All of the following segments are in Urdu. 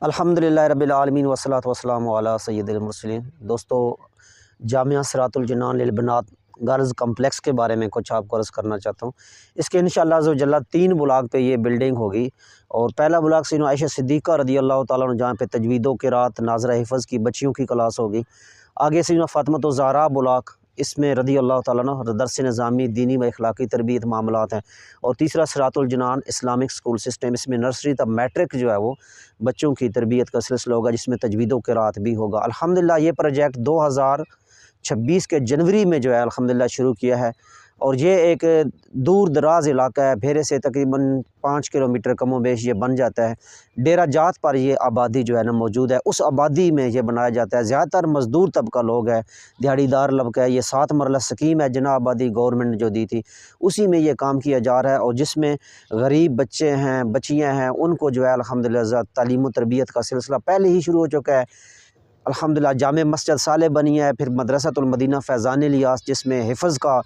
الحمدللہ رب العالمین والصلاۃ والسلام علی سید المرسلین۔ دوستو، جامعہ صراط الجنان للبنات گرلز کمپلیکس کے بارے میں کچھ آپ کو عرض کرنا چاہتا ہوں۔ اس کے انشاءاللہ عز و جل 3 بلاک پہ یہ بلڈنگ ہوگی، اور پہلا بلاک سیدنا عائشہ صدیقہ رضی اللہ تعالیٰ عنہ جہاں پہ تجوید و قرات ناظرہ حفظ کی بچیوں کی کلاس ہوگی۔ آگے سیدنا فاطمۃ الزہرا بلاک، اس میں رضی اللہ تعالیٰ عنہ درس نظامی دینی و اخلاقی تربیت معاملات ہیں۔ اور تیسرا صراط الجنان اسلامک سکول سسٹم، اس میں نرسری تا میٹرک جو ہے وہ بچوں کی تربیت کا سلسلہ ہوگا، جس میں تجوید و قرات بھی ہوگا۔ الحمدللہ یہ پروجیکٹ 2026 کے جنوری میں جو ہے الحمدللہ شروع کیا ہے، اور یہ ایک دور دراز علاقہ ہے، بھیرے سے تقریباً 5 کلومیٹر کم و بیش یہ بن جاتا ہے۔ ڈیرہ جات پر یہ آبادی جو ہے نا موجود ہے، اس آبادی میں یہ بنایا جاتا ہے۔ زیادہ تر مزدور طبقہ لوگ ہے، دیہڑی دار طبقہ ہے۔ یہ 7 مرلہ سکیم ہے جناح آبادی گورنمنٹ نے جو دی تھی، اسی میں یہ کام کیا جا رہا ہے، اور جس میں غریب بچے ہیں، بچیاں ہیں، ان کو جو ہے الحمدللہ تعلیم و تربیت کا سلسلہ پہلے ہی شروع ہو چکا ہے۔ الحمدللہ جامع مسجد صالح بنی ہے، پھر مدرسۃ المدینہ فیضان الیاس جس میں حفظ کا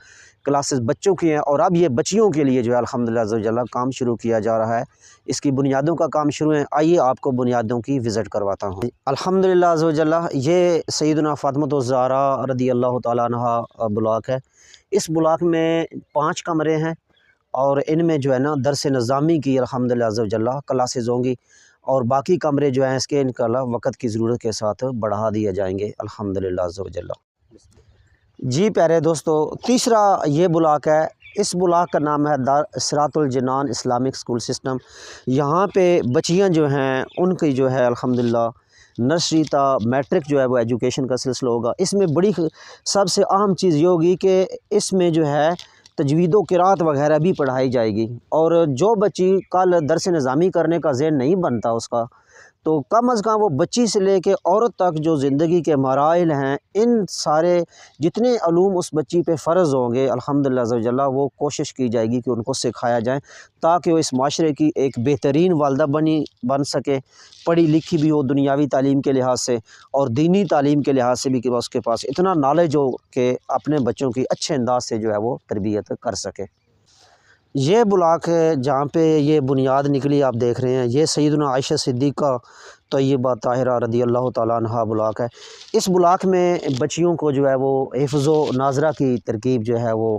کلاسز بچوں کی ہیں، اور اب یہ بچیوں کے لیے جو ہے الحمدللہ عز و جل کام شروع کیا جا رہا ہے۔ اس کی بنیادوں کا کام شروع ہے، آئیے آپ کو بنیادوں کی وزٹ کرواتا ہوں۔ الحمدللہ عز و جل یہ سیدنا فاطمۃ الزہرا رضی اللہ تعالیٰ عنہ بلاک ہے۔ اس بلاک میں 5 کمرے ہیں، اور ان میں جو ہے نا درس نظامی کی الحمدللہ عز و جل کلاسز ہوں گی، اور باقی کمرے جو ہیں اس کے انشاءاللہ وقت کی ضرورت کے ساتھ بڑھا دیے جائیں گے الحمدللہ عز و جل۔ جی پیارے دوستو، تیسرا یہ بلاک ہے، اس بلاک کا نام ہے صراط الجنان اسلامک سکول سسٹم۔ یہاں پہ بچیاں جو ہیں ان کی جو ہے الحمدللہ نرسری تا میٹرک جو ہے وہ ایجوکیشن کا سلسلہ ہوگا۔ اس میں بڑی سب سے اہم چیز یہ ہوگی کہ اس میں جو ہے تجوید و قرات وغیرہ بھی پڑھائی جائے گی، اور جو بچی کل درس نظامی کرنے کا ذہن نہیں بنتا اس کا، تو کم از کم وہ بچی سے لے کے عورت تک جو زندگی کے مراحل ہیں، ان سارے جتنے علوم اس بچی پہ فرض ہوں گے الحمدللہ عز و جل وہ کوشش کی جائے گی کہ ان کو سکھایا جائے، تاکہ وہ اس معاشرے کی ایک بہترین والدہ بن سکے، پڑھی لکھی بھی ہو دنیاوی تعلیم کے لحاظ سے اور دینی تعلیم کے لحاظ سے بھی، کہ اس کے پاس اتنا نالج ہو کہ اپنے بچوں کی اچھے انداز سے جو ہے وہ تربیت کر سکے۔ یہ بلاک جہاں پہ یہ بنیاد نکلی آپ دیکھ رہے ہیں، یہ سیدنا عائشہ صدیقہ طیبہ طاہرہ رضی اللہ تعالیٰ عنہا بلاک ہے۔ اس بلاک میں بچیوں کو جو ہے وہ حفظ و ناظرہ کی ترکیب جو ہے وہ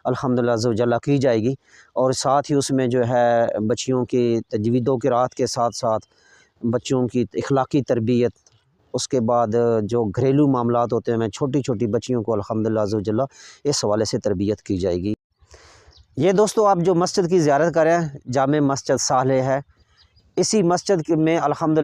الحمدللہ عز و جل کی جائے گی، اور ساتھ ہی اس میں جو ہے بچیوں کی تجوید و قرات کے ساتھ ساتھ بچوں کی اخلاقی تربیت، اس کے بعد جو گھریلو معاملات ہوتے ہیں چھوٹی چھوٹی بچیوں کو الحمدللہ عز و جل اس حوالے سے تربیت کی جائے گی۔ یہ دوستو آپ جو مسجد کی زیارت کریں، جامع مسجد صالح ہے، اسی مسجد میں الحمدللہ